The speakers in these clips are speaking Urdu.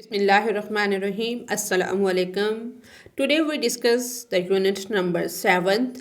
Bismillahirrahmanirrahim. Assalamu alaikum. Today we discuss the unit number 7th.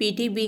PTB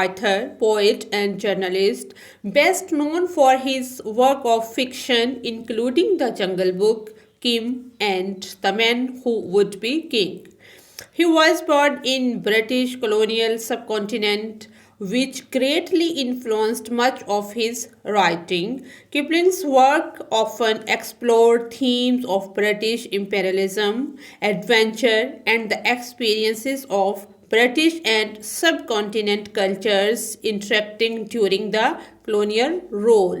author, poet and journalist, best known for his work of fiction including The Jungle Book, Kim and The Man Who Would Be King. He was born in British colonial subcontinent, which greatly influenced much of his writing. Kipling's work often explored themes of British imperialism, adventure, and the experiences of British and subcontinent cultures interacting during the colonial rule.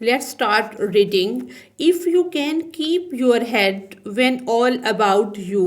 Let's start reading. If you can keep your head when all about you,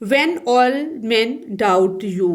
When all men doubt you,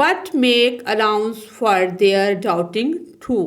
But make allowance for their doubting too,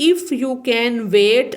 If you can wait,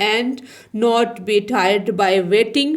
and not be tired by waiting,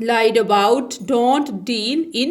lied about, don't deal in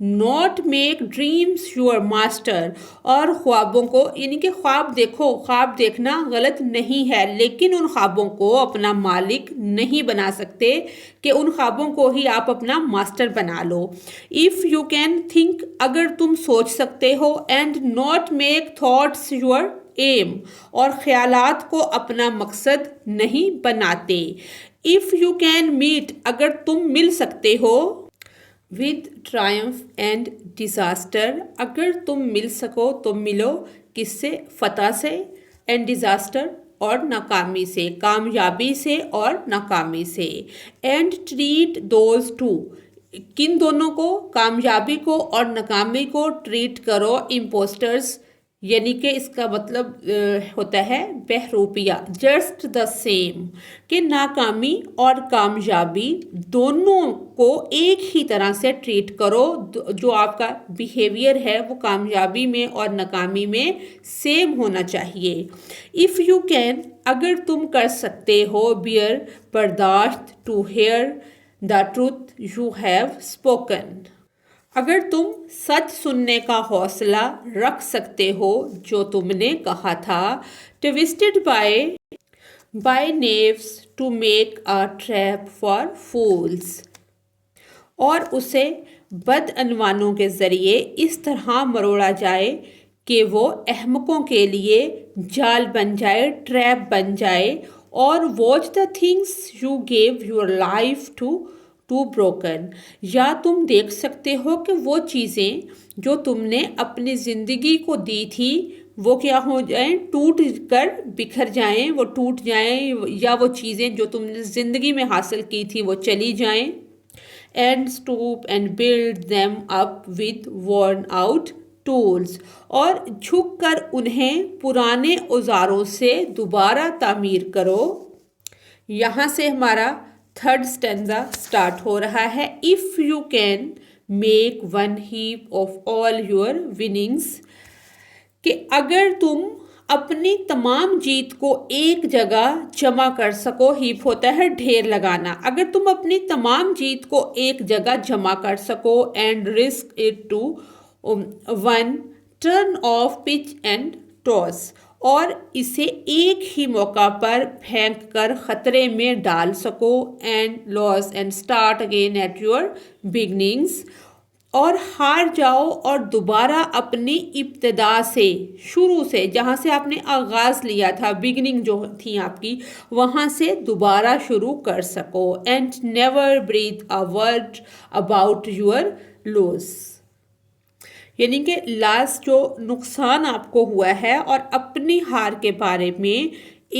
not make dreams your master, اور خوابوں کو یعنی کہ خواب دیکھو، خواب دیکھنا غلط نہیں ہے، لیکن ان خوابوں کو اپنا مالک نہیں بنا سکتے کہ ان خوابوں کو ہی آپ اپنا ماسٹر بنا لو. اف یو کین تھنک، اگر تم سوچ سکتے ہو، and not make thoughts your aim, اور خیالات کو اپنا مقصد نہیں بناتے. اف یو کین میٹ، اگر تم مل سکتے ہو، with triumph and disaster، اگر تم مل سکو تو ملو کس سے؟ فتح سے، and disaster اور ناکامی سے، کامیابی سے اور ناکامی سے. and treat those two، کن دونوں کو؟ کامیابی کو اور ناکامی کو ٹریٹ کرو imposters، یعنی کہ اس کا مطلب ہوتا ہے بہروپیہ. جسٹ دا سیم، کہ ناکامی اور کامیابی دونوں کو ایک ہی طرح سے ٹریٹ کرو، جو آپ کا بیہیویئر ہے وہ کامیابی میں اور ناکامی میں سیم ہونا چاہیے. اف یو کین، اگر تم کر سکتے ہو، بیئر، برداشت، to hear the truth you have spoken, اگر تم سچ سننے کا حوصلہ رکھ سکتے ہو جو تم نے کہا تھا. Twisted by knaves to make a trap for fools, اور اسے بدعنوانوں کے ذریعے اس طرح مروڑا جائے کہ وہ احمقوں کے لیے جال بن جائے، ٹریپ بن جائے. اور watch the things you give your life to broken, یا تم دیکھ سکتے ہو کہ وہ چیزیں جو تم نے اپنی زندگی کو دی تھی وہ کیا ہو جائیں؟ ٹوٹ کر بکھر جائیں، وہ ٹوٹ جائیں، یا وہ چیزیں جو تم نے زندگی میں حاصل کی تھی وہ چلی جائیں. And stoop and build them up with worn out tools, اور جھک کر انہیں پرانے اوزاروں سے دوبارہ تعمیر کرو. یہاں سے ہمارا تھرڈ اسٹینزا اسٹارٹ ہو رہا ہے. If you can make one heap of all your winnings, کہ اگر تم اپنی تمام جیت کو ایک جگہ جمع کر سکو. ہیپ ہوتا ہے ڈھیر لگانا. اگر تم اپنی تمام جیت کو ایک جگہ جمع کر سکو. And risk it to one turn of pitch and toss, اور اسے ایک ہی موقع پر پھینک کر خطرے میں ڈال سکو. And lose and start again at your beginnings, اور ہار جاؤ اور دوبارہ اپنی ابتدا سے، شروع سے، جہاں سے آپ نے آغاز لیا تھا، بگننگ جو تھی آپ کی، وہاں سے دوبارہ شروع کر سکو. And never breathe a word about your loss, یعنی کہ لاس جو نقصان آپ کو ہوا ہے، اور اپنی ہار کے بارے میں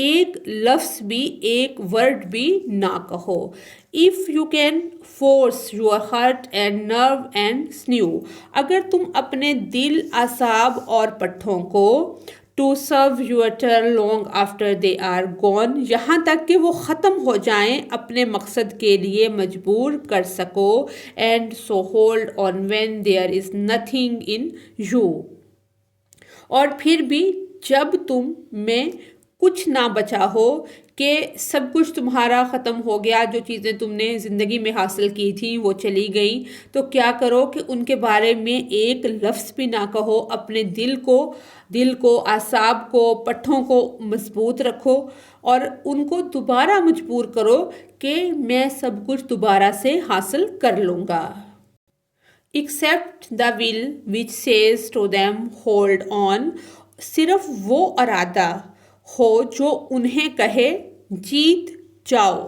ایک لفظ بھی، ایک ورڈ بھی نہ کہو. If you can force your heart and nerve and sinew, اگر تم اپنے دل، اعصاب اور پٹھوں کو to serve your turn long after they are gone, یہاں تک کہ وہ ختم ہو جائیں، اپنے مقصد کے لیے مجبور کر سکو. And so hold on when there is nothing in you, اور پھر بھی جب تم میں کچھ نہ بچا ہو، کہ سب کچھ تمہارا ختم ہو گیا، جو چیزیں تم نے زندگی میں حاصل کی تھیں وہ چلی گئیں، تو کیا کرو کہ ان کے بارے میں ایک لفظ بھی نہ کہو. اپنے دل کو، اعصاب کو، پٹھوں کو مضبوط رکھو، اور ان کو دوبارہ مجبور کرو کہ میں سب کچھ دوبارہ سے حاصل کر لوں گا. Except the will which says to them hold on, صرف وہ ارادہ ہو جو انہیں کہے جیت جاؤ.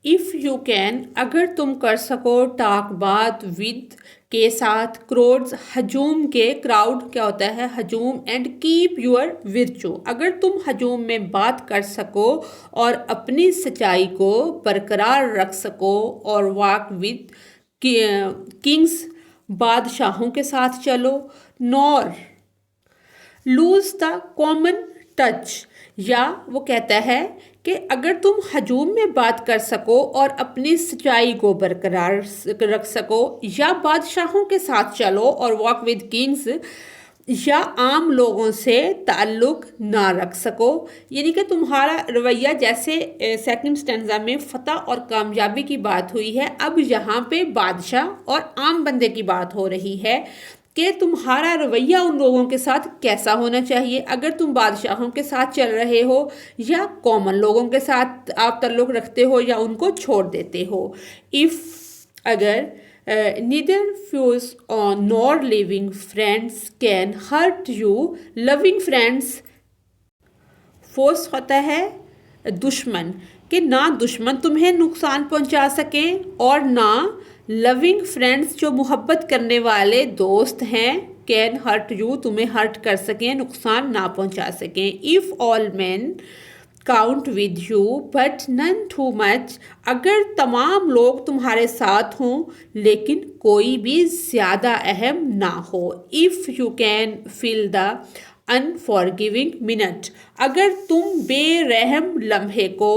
اف یو کین، اگر تم کر سکو، ٹاک بات ود کے ساتھ، کروڈز ہجوم کے، کراؤڈ کیا ہوتا ہے؟ ہجوم. اینڈ کیپ یور ورچو، اگر تم ہجوم میں بات کر سکو اور اپنی سچائی کو برقرار رکھ سکو. اور واک ود کنگز، بادشاہوں کے ساتھ چلو. نور لوز دا کامن ٹچ، یا وہ کہتا ہے کہ اگر تم ہجوم میں بات کر سکو اور اپنی سچائی کو برقرار رکھ سکو، یا بادشاہوں کے ساتھ چلو. اور واک ود کنگز، یا عام لوگوں سے تعلق نہ رکھ سکو. یعنی کہ تمہارا رویہ جیسے سیکنڈ سٹینزا میں فتح اور کامیابی کی بات ہوئی ہے، اب یہاں پہ بادشاہ اور عام بندے کی بات ہو رہی ہے کہ تمہارا رویہ ان لوگوں کے ساتھ کیسا ہونا چاہیے. اگر تم بادشاہوں کے ساتھ چل رہے ہو یا کامن لوگوں کے ساتھ آپ تعلق رکھتے ہو یا ان کو چھوڑ دیتے ہو. اگر neither fuse or nor living friends can hurt you. loving friends force ہوتا ہے دشمن، کہ نہ دشمن تمہیں نقصان پہنچا سکیں اور نہ loving friends جو محبت کرنے والے دوست ہیں can hurt you تمہیں ہرٹ کر سکیں، نقصان نہ پہنچا سکیں. if all men count with you but none too much. اگر تمام لوگ تمہارے ساتھ ہوں لیکن کوئی بھی زیادہ اہم نہ ہو. if you can fill the unforgiving minute. اگر تم بے رحم لمحے کو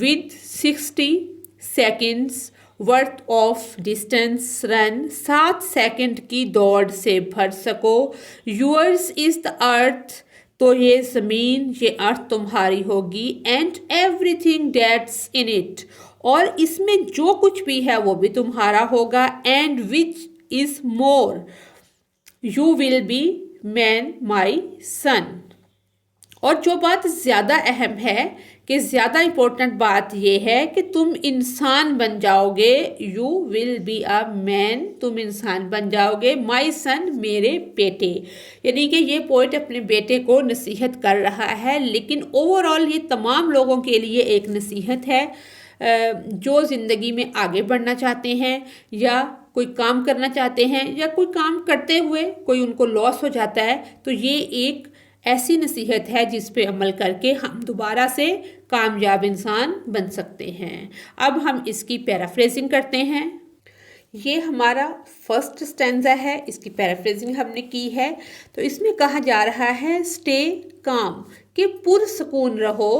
with 60 seconds worth of distance run 7 second کی دوڑ سے بھر سکو. yours is the earth تو یہ زمین، یہ ارتھ تمہاری ہوگی. And every thing that's in it اور اس میں جو کچھ بھی ہے وہ بھی تمہارا ہوگا. And which is more you will be man my son. اور جو بات زیادہ اہم ہے کہ زیادہ امپورٹنٹ بات یہ ہے کہ تم انسان بن جاؤ گے. یو ول بی اے مین تم انسان بن جاؤ گے. مائی سن میرے بیٹے. یعنی کہ یہ پوئٹ اپنے بیٹے کو نصیحت کر رہا ہے، لیکن اوور آل یہ تمام لوگوں کے لیے ایک نصیحت ہے جو زندگی میں آگے بڑھنا چاہتے ہیں یا کوئی کام کرنا چاہتے ہیں یا کوئی کام کرتے ہوئے کوئی ان کو لاس ہو جاتا ہے. تو یہ ایک ایسی نصیحت ہے جس پہ عمل کر کے ہم دوبارہ سے کامیاب انسان بن سکتے ہیں. اب ہم اس کی پیرافریزنگ کرتے ہیں. یہ ہمارا فرسٹ سٹینزا ہے، اس کی پیرافریزنگ ہم نے کی ہے. تو اس میں کہا جا رہا ہے اسٹے کام، کہ پرسکون رہو.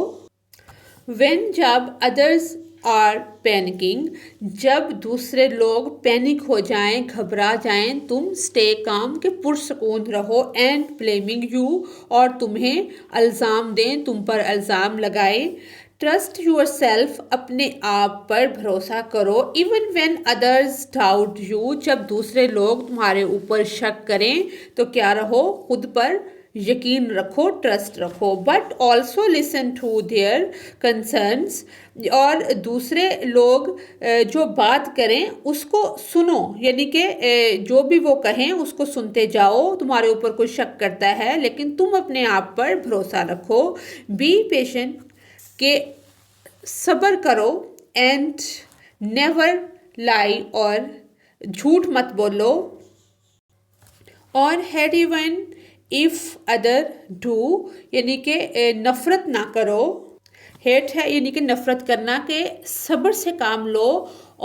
وین جب ادرس آر پینکنگ جب دوسرے لوگ پینک ہو جائیں، گھبرا جائیں، تم اسٹے کام کہ پرسکون رہو. اینڈ بلیمنگ یو اور تمہیں الزام دیں، تم پر الزام لگائیں. ٹرسٹ یور سیلف اپنے آپ پر بھروسہ کرو. Even when others doubt you جب دوسرے لوگ تمہارے اوپر شک کریں تو کیا رہو، خود پر یقین رکھو، ٹرسٹ رکھو. But also listen to their concerns اور دوسرے لوگ جو بات کریں اس کو سنو. یعنی کہ جو بھی وہ کہیں اس کو سنتے جاؤ. تمہارے اوپر کوئی شک کرتا ہے لیکن تم اپنے آپ پر بھروسہ رکھو. بی پیشنٹ کہ صبر کرو. اینڈ نیور لائی اور جھوٹ مت بولو. اور hate even if other do یعنی کہ نفرت نہ کرو. ہیٹ ہے یعنی کہ نفرت کرنا، کہ صبر سے کام لو.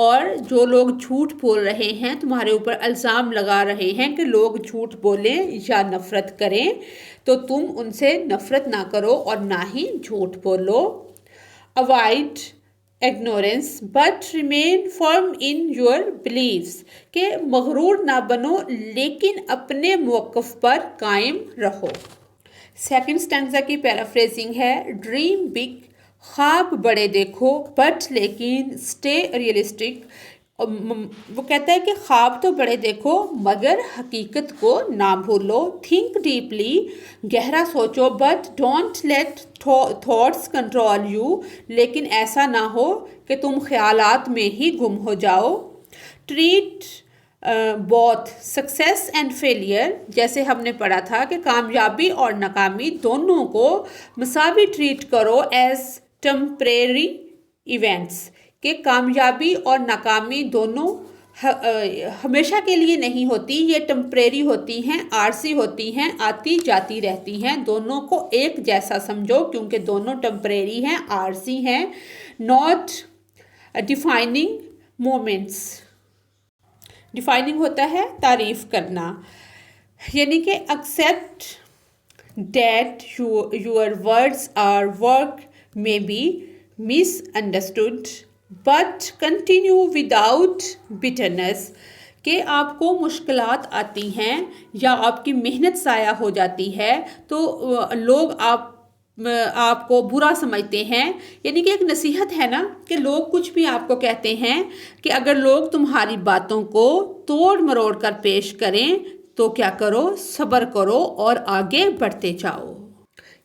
اور جو لوگ جھوٹ بول رہے ہیں تمہارے اوپر الزام لگا رہے ہیں کہ لوگ جھوٹ بولیں یا نفرت کریں تو تم ان سے نفرت نہ کرو اور نہ ہی جھوٹ بولو. avoid ignorance but remain firm in your beliefs کہ مغرور نہ بنو لیکن اپنے موقف پر قائم رہو. سیکنڈ سٹینزا کی پیرافریزنگ ہے ڈریم بگ خواب بڑے دیکھو بٹ لیکن اسٹے ریئلسٹک. وہ کہتا ہے کہ خواب تو بڑے دیکھو مگر حقیقت کو نہ بھولو. تھنک ڈیپلی گہرا سوچو but don't let thoughts control you لیکن ایسا نہ ہو کہ تم خیالات میں ہی گم ہو جاؤ. Treat both success and failure جیسے ہم نے پڑھا تھا کہ کامیابی اور ناکامی دونوں کو مساوی ٹریٹ کرو ایز ٹیمپریری ایونٹس کہ کامیابی اور ناکامی دونوں ہمیشہ کے لیے نہیں ہوتی، یہ ٹیمپریری ہوتی ہیں، عارضی ہوتی ہیں، آتی جاتی رہتی ہیں. دونوں کو ایک جیسا سمجھو کیونکہ دونوں ٹیمپریری ہیں، عارضی ہیں. Not defining moments. ڈیفائننگ ہوتا ہے تعریف کرنا. یعنی کہ accept that your words or work may be misunderstood but continue without bitterness کہ آپ کو مشکلات آتی ہیں یا آپ کی محنت ضائع ہو جاتی ہے تو لوگ آپ کو برا سمجھتے ہیں، یعنی کہ ایک نصیحت ہے نا کہ لوگ کچھ بھی آپ کو کہتے ہیں کہ اگر لوگ تمہاری باتوں کو توڑ مروڑ کر پیش کریں تو کیا کرو، صبر کرو اور آگے بڑھتے جاؤ۔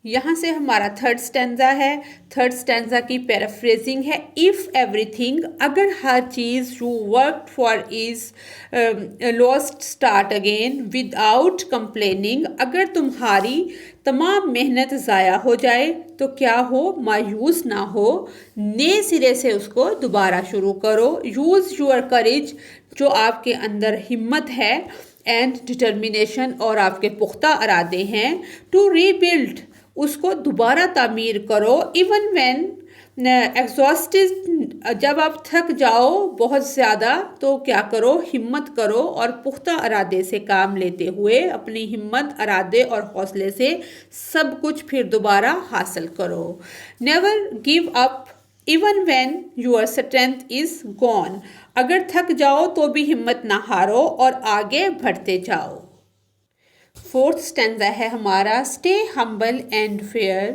یہاں سے ہمارا تھرڈ سٹینزا ہے۔ تھرڈ سٹینزا کی پیرافریزنگ ہے، اف ایوری تھنگ، اگر ہر چیز you work for is last start again with out complaining, اگر تمہاری تمام محنت ضائع ہو جائے تو کیا ہو، مایوس نہ ہو، نئے سرے سے اس کو دوبارہ شروع کرو۔ یوز یور کریج، جو آپ کے اندر ہمت ہے، اینڈ ڈٹرمینیشن، اور آپ کے پختہ ارادے ہیں، ٹو ری بلڈ، اس کو دوبارہ تعمیر کرو، ایون وین ایگزاسٹڈ، جب آپ تھک جاؤ بہت زیادہ تو کیا کرو، ہمت کرو اور پختہ ارادے سے کام لیتے ہوئے اپنی ہمت، ارادے اور حوصلے سے سب کچھ پھر دوبارہ حاصل کرو۔ Never give up even when your strength is gone, اگر تھک جاؤ تو بھی ہمت نہ ہارو اور آگے بڑھتے جاؤ۔ فورتھ سٹینزا ہے ہمارا، stay humble and fair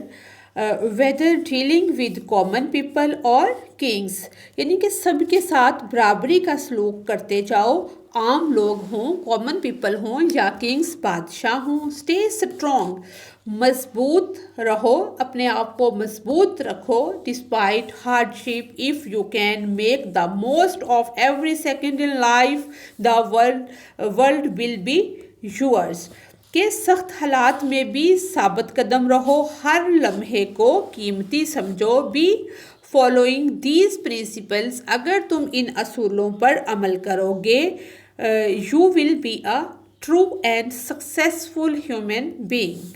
whether dealing with common people اور کنگس، یعنی کہ سب کے ساتھ برابری کا سلوک کرتے جاؤ، عام لوگ ہوں، کامن پیپل ہوں یا کنگس، بادشاہ ہوں۔ اسٹے اسٹرانگ، مضبوط رہو، اپنے آپ کو مضبوط رکھو، despite hardship, if you can make the most of every second in life the world will be yours, کہ سخت حالات میں بھی ثابت قدم رہو، ہر لمحے کو قیمتی سمجھو، بی فالوئنگ دیز پرنسپلز، اگر تم ان اصولوں پر عمل کرو گے، you will be a true and successful human being,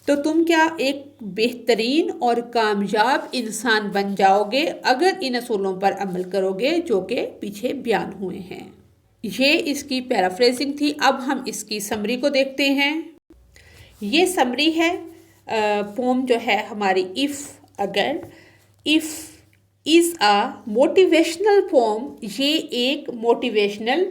تو تم کیا ایک بہترین اور کامیاب انسان بن جاؤ گے اگر ان اصولوں پر عمل کرو گے جو کہ پیچھے بیان ہوئے ہیں۔ یہ اس کی پیرافریزنگ تھی۔ اب ہم اس کی سمری کو دیکھتے ہیں۔ یہ سمری ہے پوم جو ہے ہماری ایف، اگر، ایف از اے موٹیویشنل پوم، یہ ایک موٹیویشنل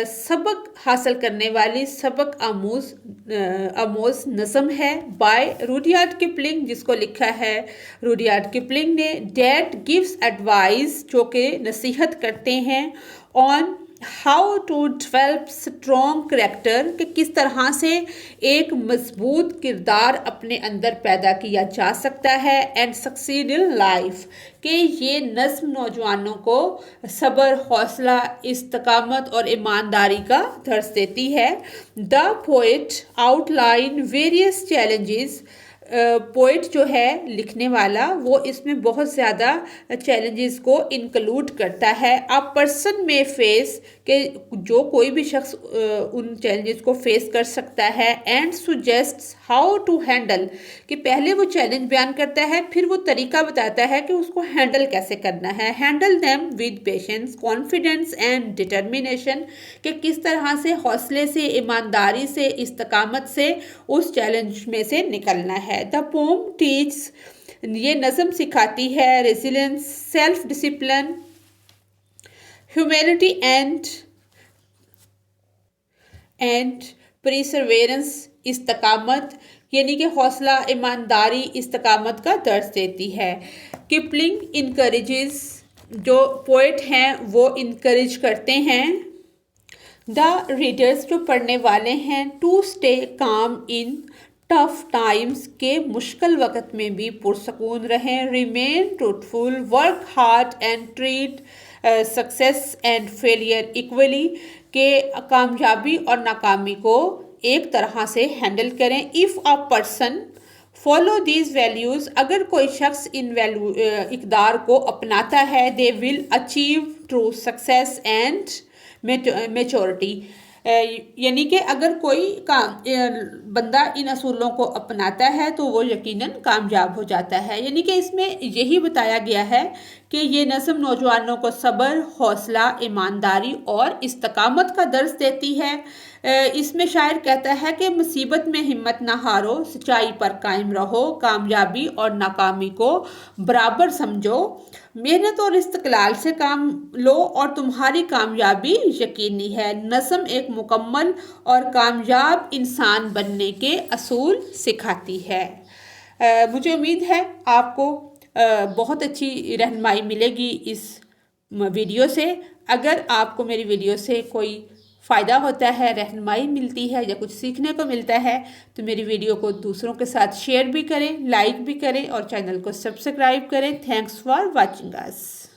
سبق حاصل کرنے والی سبق آموز نظم ہے، بائی روڈیارڈ کپلنگ، جس کو لکھا ہے روڈیارڈ کپلنگ نے۔ ڈیٹ گیوز ایڈوائز، جو کہ نصیحت کرتے ہیں، on how to develop strong character, کہ کس طرح سے ایک مضبوط کردار اپنے اندر پیدا کیا جا سکتا ہے، اینڈ سکسیڈ ان لائف، کہ یہ نظم نوجوانوں کو صبر، حوصلہ، استقامت اور ایمانداری کا درس دیتی ہے۔ The poet outline various challenges, poet جو ہے لکھنے والا وہ اس میں بہت زیادہ چیلنجز کو انکلوڈ کرتا ہے۔ اے پرسن میں فیس، کہ جو کوئی بھی شخص ان چیلنجز کو فیس کر سکتا ہے، اینڈ سجیسٹس ہاؤ ٹو ہینڈل، کہ پہلے وہ چیلنج بیان کرتا ہے پھر وہ طریقہ بتاتا ہے کہ اس کو ہینڈل کیسے کرنا ہے۔ Handle them with patience, confidence and determination, کہ کس طرح سے حوصلے سے، ایمانداری سے، استقامت سے اس چیلنج میں سے نکلنا ہے۔ دا پوم ٹیچز، یہ نظم سکھاتی ہے، resilience, self discipline, humanity and perseverance, استقامت، یعنی کہ حوصلہ، ایمانداری، استقامت کا درس دیتی ہے۔ کپلنگ انکریجز، جو پوئٹ ہیں وہ انکریج کرتے ہیں دا ریڈرز، جو پڑھنے والے ہیں، to stay calm in tough times, کے مشکل وقت میں بھی پرسکون رہیں، remain truthful, work hard and treat success and failure equally, کہ کامیابی اور ناکامی کو ایک طرح سے ہینڈل کریں۔ If a person follow these values, اگر کوئی شخص ان اقدار کو اپناتا ہے، they will achieve true success and maturity, یعنی کہ اگر کوئی بندہ ان اصولوں کو اپناتا ہے تو وہ یقیناً کامیاب ہو جاتا ہے۔ یعنی کہ اس میں یہی بتایا گیا ہے کہ یہ نظم نوجوانوں کو صبر، حوصلہ، ایمانداری اور استقامت کا درس دیتی ہے۔ اس میں شاعر کہتا ہے کہ مصیبت میں ہمت نہ ہارو، سچائی پر قائم رہو، کامیابی اور ناکامی کو برابر سمجھو، محنت اور استقلال سے کام لو اور تمہاری کامیابی یقینی ہے۔ نظم ایک مکمل اور کامیاب انسان بننے کے اصول سکھاتی ہے۔ مجھے امید ہے آپ کو بہت اچھی رہنمائی ملے گی اس ویڈیو سے۔ اگر آپ کو میری ویڈیو سے کوئی فائدہ ہوتا ہے، رہنمائی ملتی ہے یا کچھ سیکھنے کو ملتا ہے تو میری ویڈیو کو دوسروں کے ساتھ شیئر بھی کریں، لائک بھی کریں اور چینل کو سبسکرائب کریں۔ Thanks for watching us.